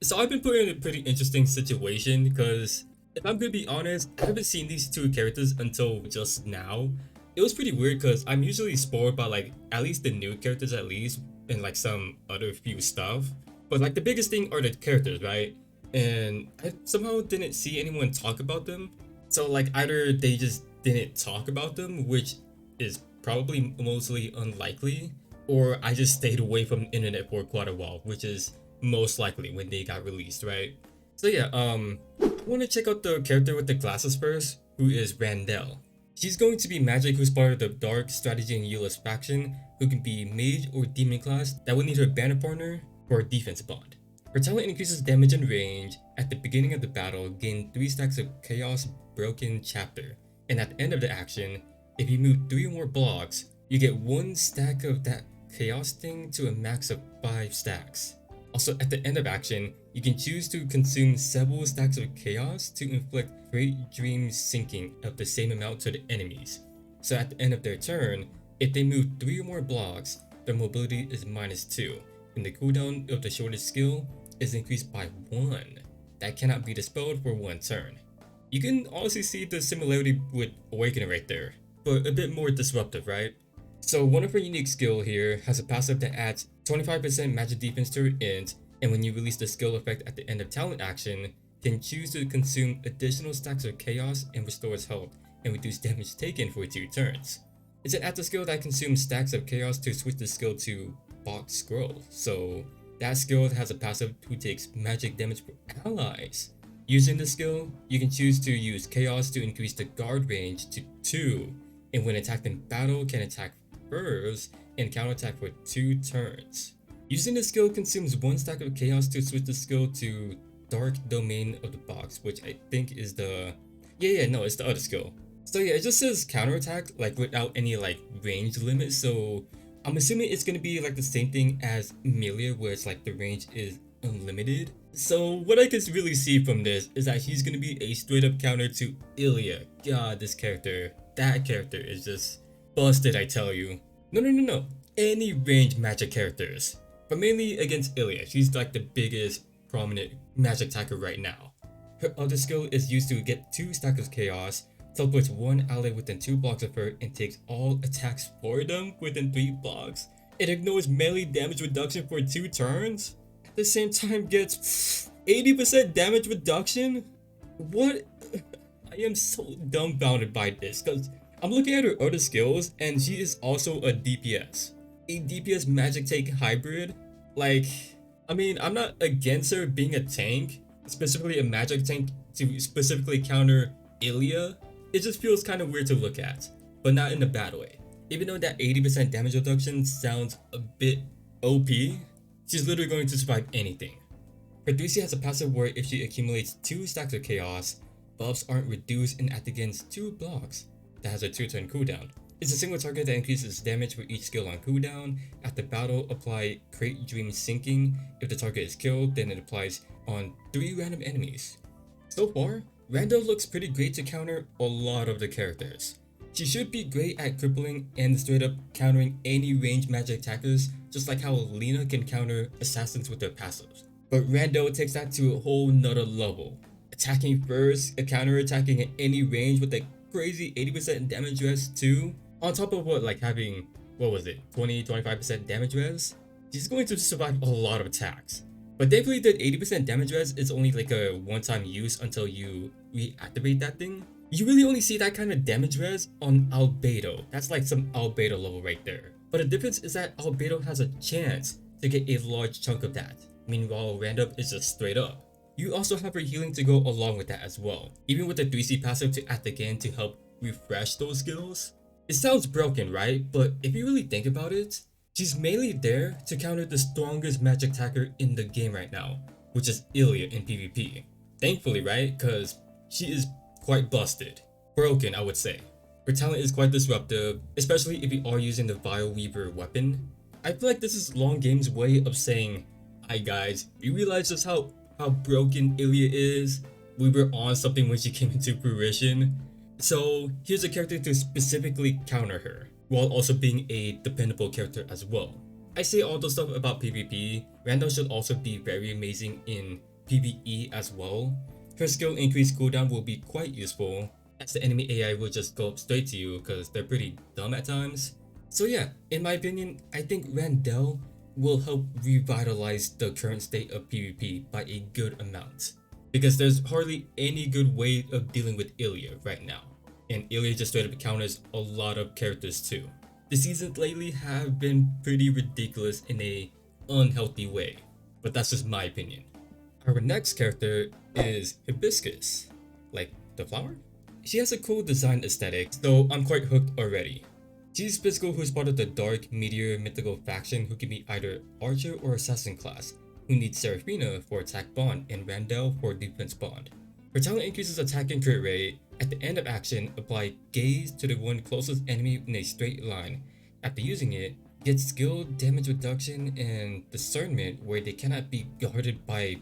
So I've been put in a pretty interesting situation because if I'm gonna be honest, I haven't seen these two characters until just now. It was pretty weird because I'm usually spoiled by like at least the new characters at least and like some other few stuff. But like the biggest thing are the characters, right? And I somehow didn't see anyone talk about them. So like either they just didn't talk about them, which is probably mostly unlikely, or I just stayed away from the internet for quite a while, which is most likely when they got released, right? So yeah, I want to check out the character with the glasses first, who is Randell. She's going to be magic who's part of the dark strategy and Euless faction, who can be mage or demon class that will need her banner partner for a defense bond. Her talent increases damage and range. At the beginning of the battle, gain 3 stacks of Chaos Broken Chapter, and at the end of the action, if you move 3 or more blocks, you get 1 stack of that Chaos thing to a max of 5 stacks. Also, at the end of action, you can choose to consume several stacks of chaos to inflict Great Dream Sinking of the same amount to the enemies. So at the end of their turn, if they move 3 or more blocks, their mobility is -2, and the cooldown of the shortest skill is increased by 1. That cannot be dispelled for 1 turn. You can honestly see the similarity with Awakening right there, but a bit more disruptive, right? So one of her unique skill here has a passive that adds 25% magic defense to her int, and when you release the skill effect at the end of talent action, can choose to consume additional stacks of chaos and restores health and reduce damage taken for 2 turns. It's an active skill that consumes stacks of chaos to switch the skill to Box Scroll, so that skill has a passive who takes magic damage for allies. Using the skill, you can choose to use chaos to increase the guard range to 2, and when attacked in battle can attack first and counterattack for 2 turns. Using the skill consumes 1 stack of chaos to switch the skill to Dark Domain of the Box, which I think is the... no, it's the other skill. So yeah, it just says counterattack, like without any like range limit, so I'm assuming it's gonna be like the same thing as Melia, where it's like the range is unlimited. So what I can really see from this is that he's gonna be a straight up counter to Ilya. God, that character is just busted, I tell you. No. Any range magic characters. But mainly against Ilya. She's like the biggest prominent magic attacker right now. Her other skill is used to get 2 stacks of chaos, teleports 1 ally within 2 blocks of her, and takes all attacks for them within 3 blocks. It ignores melee damage reduction for 2 turns. At the same time gets 80% damage reduction? What? I am so dumbfounded by this, because I'm looking at her other skills, and she is also a DPS. A DPS magic tank hybrid? Like, I mean, I'm not against her being a tank, specifically a magic tank to specifically counter Ilya. It just feels kind of weird to look at, but not in a bad way. Even though that 80% damage reduction sounds a bit OP, she's literally going to survive anything. Her 3C has a passive where if she accumulates 2 stacks of chaos, buffs aren't reduced and act against 2 blocks. That has a 2-turn cooldown. It's a single target that increases damage for each skill on cooldown. After battle, apply Great Dream Sinking. If the target is killed, then it applies on 3 random enemies. So far, Randell looks pretty great to counter a lot of the characters. She should be great at crippling and straight up countering any ranged magic attackers, just like how Lena can counter assassins with their passives. But Randell takes that to a whole nother level. Attacking first, counter-attacking at any range with a crazy 80% damage res too. On top of like having, 20-25% damage res? She's going to survive a lot of attacks. But thankfully the 80% damage res is only like a one-time use until you reactivate that thing. You really only see that kind of damage res on Albedo. That's like some Albedo level right there. But the difference is that Albedo has a chance to get a large chunk of that. Meanwhile, Random is just straight up. You also have her healing to go along with that as well, even with the 3C passive to act again to help refresh those skills. It sounds broken, right? But if you really think about it, she's mainly there to counter the strongest magic attacker in the game right now, which is Ilya in PvP. Thankfully, right? Because she is quite busted. Broken, I would say. Her talent is quite disruptive, especially if you are using the Vile Weaver weapon. I feel like this is Long Game's way of saying, "Hi guys, you realize just how broken Ilya is? We were on something when she came into fruition. So here's a character to specifically counter her, while also being a dependable character as well." I say all the stuff about PvP, Randall should also be very amazing in PvE as well. Her skill increase cooldown will be quite useful, as the enemy AI will just go up straight to you because they're pretty dumb at times. So yeah, in my opinion, I think Randell will help revitalize the current state of PvP by a good amount. Because there's hardly any good way of dealing with Ilya right now. And Ilya just straight up counters a lot of characters too. The seasons lately have been pretty ridiculous in a unhealthy way, but that's just my opinion. Our next character is Hibiscus, like the flower? She has a cool design aesthetic, so I'm quite hooked already. She's Hibiscus, who's part of the Dark Meteor mythical faction who can be either Archer or Assassin class, who needs Seraphina for attack bond and Randell for defense bond. Her talent increases attack and crit rate. At the end of action, apply Gaze to the one closest enemy in a straight line. After using it, get skill, damage reduction, and discernment where they cannot be guarded by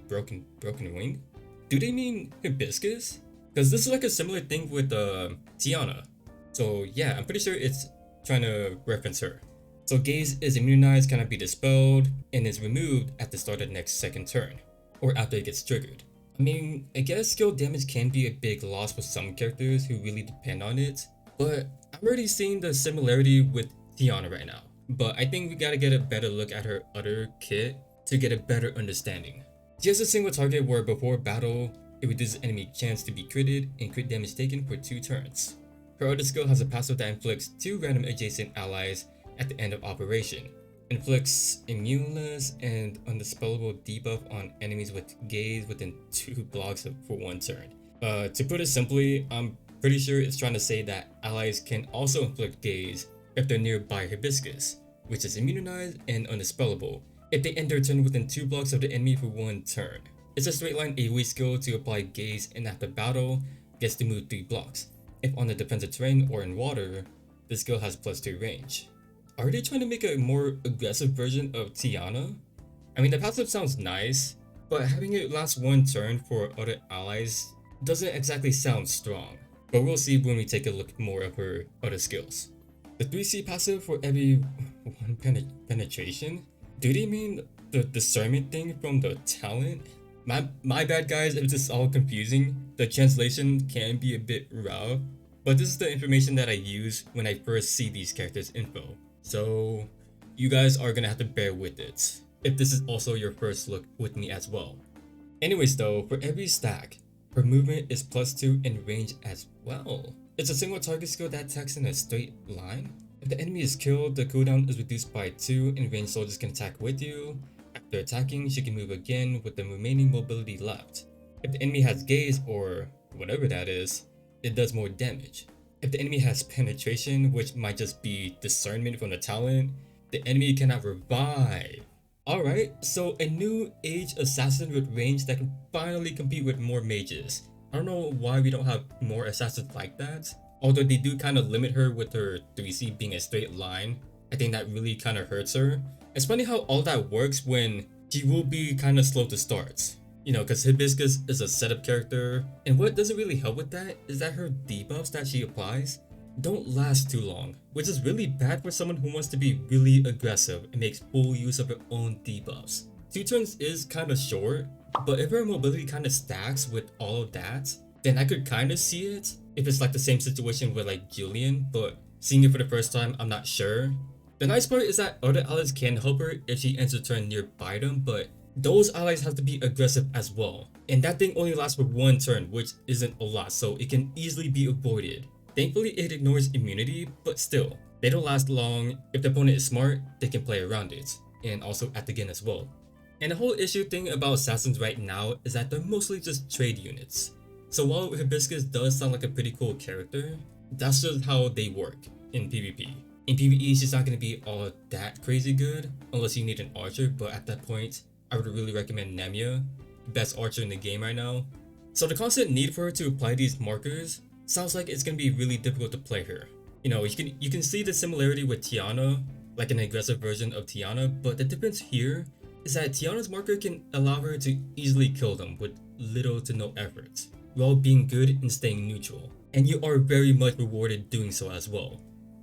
broken wing? Do they mean Hibiscus? Because this is like a similar thing with Tiana. So yeah, I'm pretty sure it's trying to reference her. So Gaze is immunized, cannot be dispelled, and is removed at the start of the next second turn, or after it gets triggered. I mean, I guess skill damage can be a big loss for some characters who really depend on it, but I'm already seeing the similarity with Tiana right now. But I think we gotta get a better look at her other kit to get a better understanding. She has a single target where before battle, it reduces enemy chance to be critted and crit damage taken for 2 turns. Her other skill has a passive that inflicts 2 random adjacent allies at the end of operation. Inflicts immuneness and undispellable debuff on enemies with Gaze within 2 blocks for 1 turn. To put it simply, I'm pretty sure it's trying to say that allies can also inflict Gaze if they're nearby Hibiscus, which is immunized and undispellable if they end their turn within 2 blocks of the enemy for 1 turn. It's a straight line AoE skill to apply Gaze, and after battle, gets to move 3 blocks. If on the defensive terrain or in water, the skill has +2 range. Are they trying to make a more aggressive version of Tiana? I mean, the passive sounds nice, but having it last 1 turn for other allies doesn't exactly sound strong. But we'll see when we take a look more of her other skills. The 3C passive for every 1 penetration? Do they mean the discernment thing from the talent? My bad guys if this is all confusing. The translation can be a bit rough, but this is the information that I use when I first see these characters' info. So you guys are gonna have to bear with it, if this is also your first look with me as well. Anyways though, for every stack, her movement is +2 and range as well. It's a single target skill that attacks in a straight line. If the enemy is killed, the cooldown is reduced by 2 and ranged soldiers can attack with you. After attacking, she can move again with the remaining mobility left. If the enemy has Gaze or whatever that is, it does more damage. If the enemy has penetration, which might just be discernment from the talent, the enemy cannot revive. Alright, so a new age assassin with range that can finally compete with more mages. I don't know why we don't have more assassins like that. Although they do kind of limit her with her 3C being a straight line. I think that really kind of hurts her. It's funny how all that works when she will be kind of slow to start. You know, because Hibiscus is a setup character, and what doesn't really help with that is that her debuffs that she applies don't last too long, which is really bad for someone who wants to be really aggressive and makes full use of her own debuffs. 2 turns is kind of short, but if her mobility kind of stacks with all of that, then I could kind of see it if it's like the same situation with like Julian, but seeing it for the first time, I'm not sure. The nice part is that other allies can help her if she ends her turn nearby them, but those allies have to be aggressive as well. And that thing only lasts for 1 turn, which isn't a lot, so it can easily be avoided. Thankfully, it ignores immunity, but still, they don't last long. If the opponent is smart, they can play around it, and also at the again as well. And the whole issue thing about assassins right now is that they're mostly just trade units. So while Hibiscus does sound like a pretty cool character, that's just how they work in PvP. In PvE, she's not going to be all that crazy good, unless you need an archer, but at that point, I would really recommend Nemia, the best archer in the game right now. So the constant need for her to apply these markers sounds like it's going to be really difficult to play her. You know, you can see the similarity with Tiana, like an aggressive version of Tiana, but the difference here is that Tiana's marker can allow her to easily kill them with little to no effort, while being good and staying neutral. And you are very much rewarded doing so as well.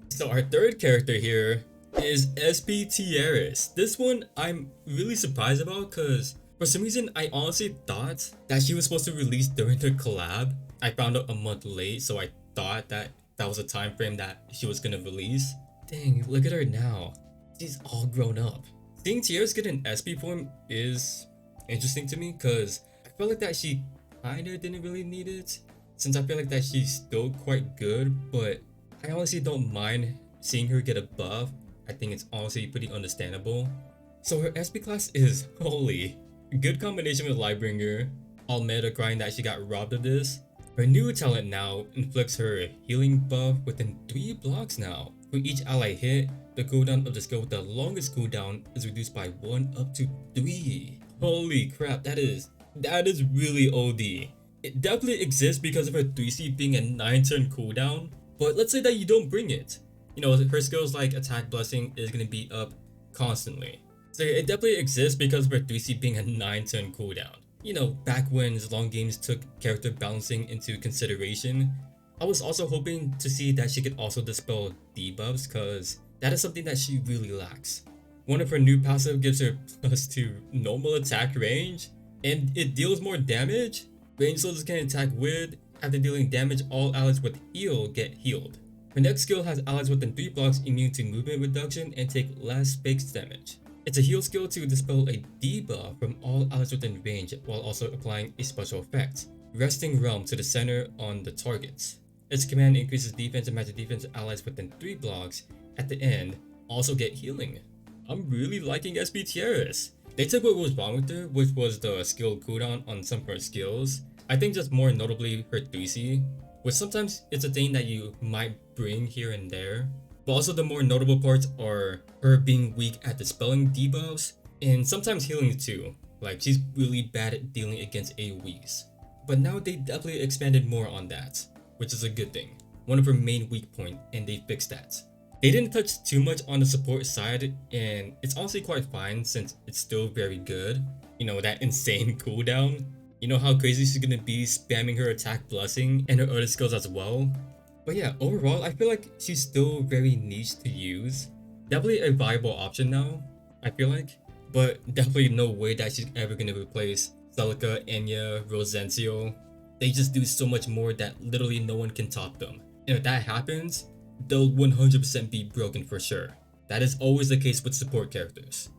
So our third character here is SP Tiaris. This one I'm really surprised about because For some reason, I honestly thought that she was supposed to release during the collab. I found out a month late, so I thought that that was a time frame that she was gonna release. Dang, look at her now. She's all grown up. Seeing Tiaris get an SP form is interesting to me because I felt like that she kinda didn't really need it, since I feel like that she's still quite good, but I honestly don't mind seeing her get a buff. I think it's honestly pretty understandable. So her SP class is holy. Good combination with Lightbringer. All meta crying that she got robbed of this. Her new talent now inflicts her healing buff within 3 blocks now. For each ally hit, the cooldown of the skill with the longest cooldown is reduced by 1 up to 3. Holy crap, that is really OD. It definitely exists because of her 3C being a 9-turn cooldown, but let's say that you don't bring it. You know, her skills like Attack Blessing is gonna be up constantly. So it definitely exists because of her 3C being a 9-turn cooldown. You know, back when long games took character balancing into consideration, I was also hoping to see that she could also dispel debuffs, cause that is something that she really lacks. One of her new passive gives her +2 normal attack range, and it deals more damage. Range soldiers can attack with, after dealing damage, all allies with heal get healed. Her next skill has allies within 3 blocks immune to movement reduction and take less base damage. It's a heal skill to dispel a debuff from all allies within range while also applying a special effect, Resting Realm to the center on the targets. Its command increases defense and magic defense allies within 3 blocks. At the end, also get healing. I'm really liking SP Tiaris. They took what was wrong with her, which was the skill cooldown on some of her skills. I think just more notably her 3C, which sometimes it's a thing that you might bring here and there. But also the more notable parts are her being weak at dispelling debuffs, and sometimes healing too. Like she's really bad at dealing against AoEs. But now they definitely expanded more on that, which is a good thing. One of her main weak points, and they fixed that. They didn't touch too much on the support side, and it's honestly quite fine since it's still very good. You know, that insane cooldown. You know how crazy she's gonna be spamming her attack blessing and her other skills as well. But yeah, overall, I feel like she's still very niche to use. Definitely a viable option now, I feel like. But definitely no way that she's ever gonna replace Celica, Enya, Rosencio. They just do so much more that literally no one can top them. And if that happens, they'll 100% be broken for sure. That is always the case with support characters.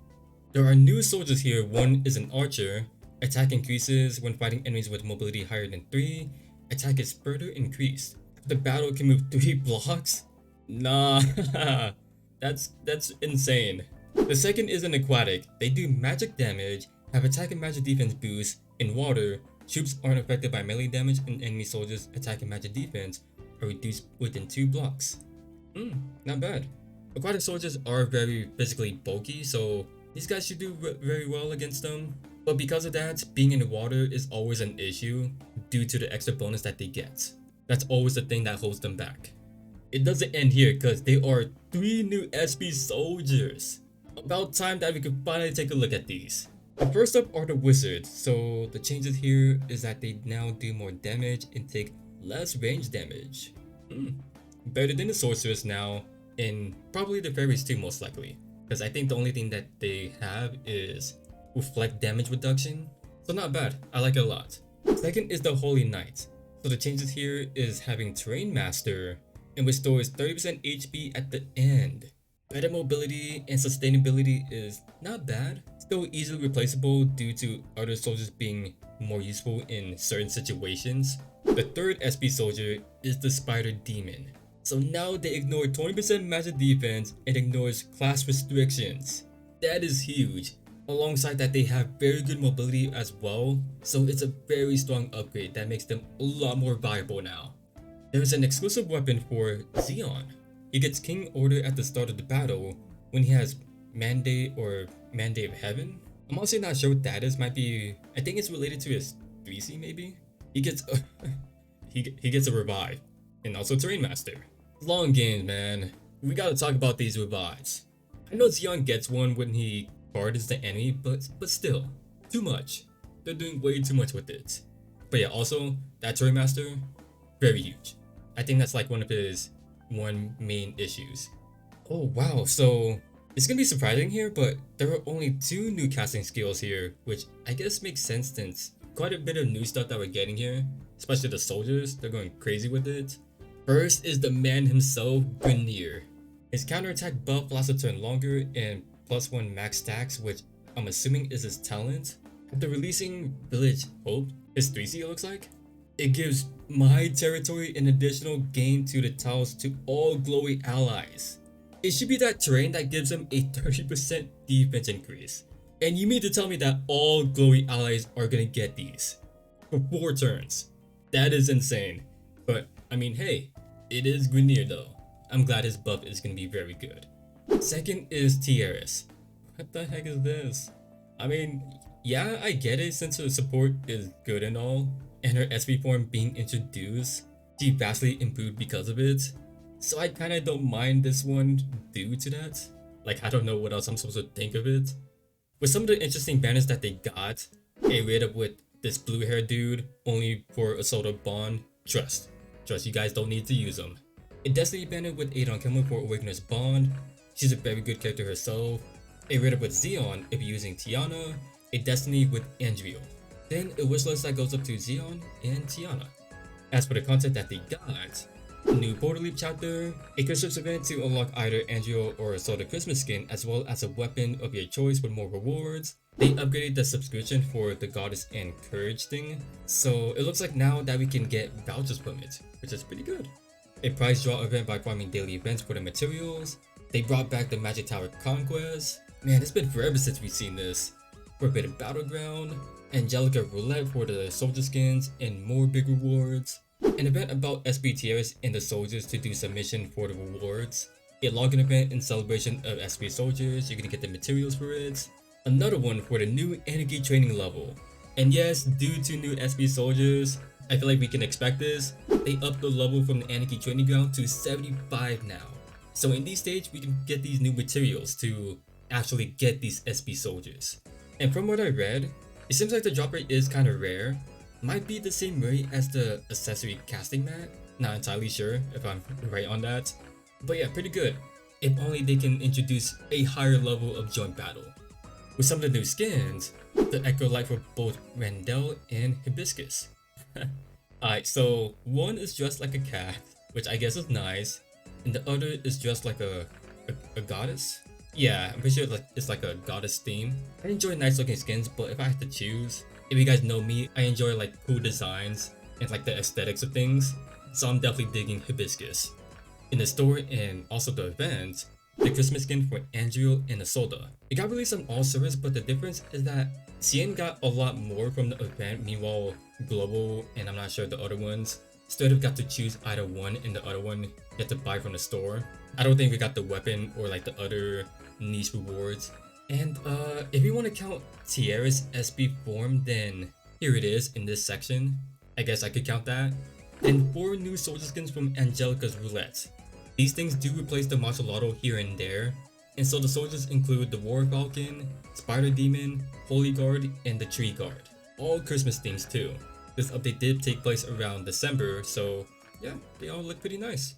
There are new soldiers here. One is an archer. Attack increases when fighting enemies with mobility higher than 3. Attack is further increased. The battle can move 3 blocks? Nah, that's insane. The second is an aquatic. They do magic damage, have attack and magic defense boost. In water, troops aren't affected by melee damage, and enemy soldiers' attack and magic defense are reduced within 2 blocks. Not bad. Aquatic soldiers are very physically bulky, so these guys should do very well against them. But because of that, being in the water is always an issue due to the extra bonus that they get. That's always the thing that holds them back. It doesn't end here because there are 3 new SP soldiers. About time that we could finally take a look at these. First up are the wizards. So the changes here is that they now do more damage and take less range damage. Better than the sorceress now, and probably the fairies too most likely. Because I think the only thing that they have is reflect damage reduction. So not bad, I like it a lot. Second is the Holy Knight. So the changes here is having Terrain Master and restores 30% HP at the end. Better mobility and sustainability is not bad. Still easily replaceable due to other soldiers being more useful in certain situations. The third SP soldier is the Spider Demon. So now they ignore 20% magic defense and ignores class restrictions. That is huge. Alongside that, they have very good mobility as well, so it's a very strong upgrade that makes them a lot more viable now. There's an exclusive weapon for Xeon. He gets King Order at the start of the battle when he has Mandate or Mandate of Heaven. I'm also not sure what that is. Might be, I think it's related to his 3C maybe. He gets he gets a revive and also Terrain Master. Long games, man. We gotta talk about these revives. I know Xeon gets one when he is the enemy, but still, too much. They're doing way too much with it. But yeah, also that Terrain Master, very huge. I think that's like one of his main issues. Oh wow, so It's gonna be surprising here, but there are only 2 new casting skills here, which I guess makes sense since quite a bit of new stuff that we're getting here, especially the soldiers, they're going crazy with it. First is the man himself, Grenier. His counterattack buff lasts a turn longer and +1 max stacks, which I'm assuming is his talent. After releasing Village Hope, his 3C it looks like, it gives my territory an additional gain to the tiles to all glowy allies. It should be that terrain that gives him a 30% defense increase. And you mean to tell me that all glowy allies are gonna get these for 4 turns? That is insane. But I mean, hey, it is Grenier though. I'm glad his buff is gonna be very good. Second is Tiaris. What the heck is this? I mean, yeah, I get it since her support is good and all, and her SP form being introduced, she vastly improved because of it. So I kinda don't mind this one due to that. Like, I don't know what else I'm supposed to think of it. With some of the interesting banners that they got, a raid up with this blue hair dude, only for Assault of Bond, trust, you guys don't need to use them. A Destiny banner with 8 on Camel for Awakener's Bond, she's a very good character herself. A raid up with Xeon if you're using Tiana, a Destiny with Andrew. Then a wishlist that goes up to Xeon and Tiana. As for the content that they got, a new Portal Leap chapter, a Christmas event to unlock either Andrew or Assault of Christmas skin, as well as a weapon of your choice with more rewards. They upgraded the subscription for the Goddess and Courage thing, so it looks like now that we can get vouchers from it, which is pretty good. A prize draw event by farming daily events for the materials. They brought back the Magic Tower Conquest. Man, it's been forever since we've seen this. Forbidden Battleground, Angelica Roulette for the soldier skins, and more big rewards. An event about SP Tiaris and the soldiers to do submission for the rewards. A login event in celebration of SP soldiers, you're gonna get the materials for it. Another one for the new Anarchy training level. And yes, due to new SP soldiers, I feel like we can expect this. They upped the level from the Anarchy training ground to 75 now. So in these stages, we can get these new materials to actually get these SP soldiers. And from what I read, it seems like the drop rate is kinda rare. Might be the same rate as the accessory casting mat. Not entirely sure if I'm right on that. But yeah, pretty good. If only they can introduce a higher level of joint battle. With some of the new skins, the Echo Light for both Randell and Hibiscus. Alright, so one is dressed like a cat, which I guess is nice, and the other is dressed like a goddess? Yeah, I'm pretty sure it's like a goddess theme. I enjoy nice looking skins, but if I had to choose, if you guys know me, I enjoy like cool designs and like the aesthetics of things, so I'm definitely digging Hibiscus. In the store and also the event, the Christmas skin for Andrew and Isolda. It got released on all servers, but the difference is that CN got a lot more from the event, meanwhile Global and I'm not sure the other ones still have got to choose either one, and the other one you have to buy from the store. I don't think we got the weapon or like the other niche rewards. And if you want to count Tiaris SP form, then here it is in this section. I guess I could count that. And 4 new soldier skins from Angelica's Roulette. These things do replace the martial auto here and there, and so the soldiers include the War Falcon, Spider Demon, Holy Guard, and the Tree Guard. All Christmas themes too. This update did take place around December, so yeah, they all look pretty nice.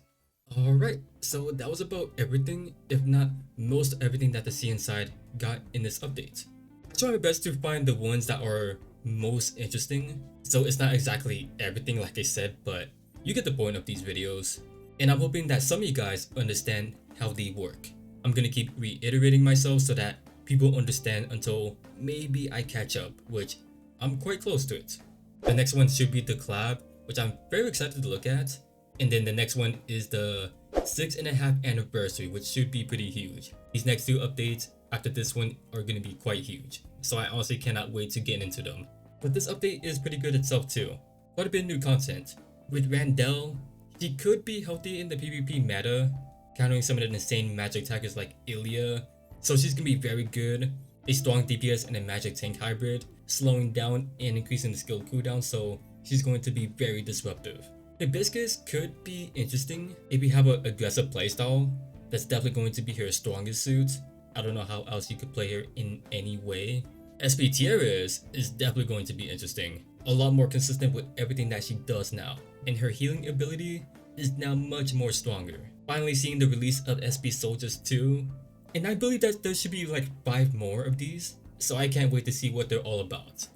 Alright, so that was about everything, if not most everything that the CN side got in this update. I try my best to find the ones that are most interesting, so it's not exactly everything like I said, but you get the point of these videos. And I'm hoping that some of you guys understand how they work. I'm gonna keep reiterating myself so that people understand until maybe I catch up, which I'm quite close to it. The next one should be the collab, which I'm very excited to look at. And then the next one is the 6.5 anniversary, which should be pretty huge. These next 2 updates after this one are gonna be quite huge, so I honestly cannot wait to get into them. But this update is pretty good itself too. Quite a bit of new content. With Randell, he could be healthy in the PvP meta, countering some of the insane magic attackers like Ilya, so she's gonna be very good. A strong DPS and a magic tank hybrid, slowing down and increasing the skill cooldown, so she's going to be very disruptive. Hibiscus could be interesting if you have an aggressive playstyle. That's definitely going to be her strongest suit. I don't know how else you could play her in any way. SP Tiaris is definitely going to be interesting. A lot more consistent with everything that she does now, and her healing ability is now much more stronger. Finally seeing the release of SP Soldiers 2, And I believe that there should be like 5 more of these, so I can't wait to see what they're all about.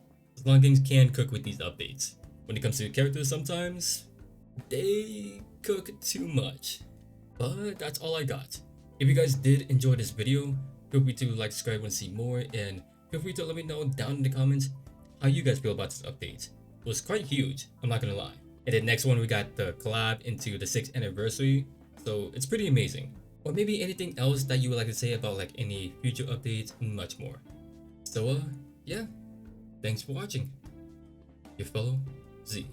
Long games can cook with these updates. When it comes to characters, sometimes they cook too much. But that's all I got. If you guys did enjoy this video, feel free to like, subscribe, and see more, and feel free to let me know down in the comments how you guys feel about this update. It was quite huge, I'm not gonna lie. And then next one, we got the collab into the 6th anniversary, so it's pretty amazing. Or maybe anything else that you would like to say about like any future updates and much more. So yeah, thanks for watching. Your fellow Z.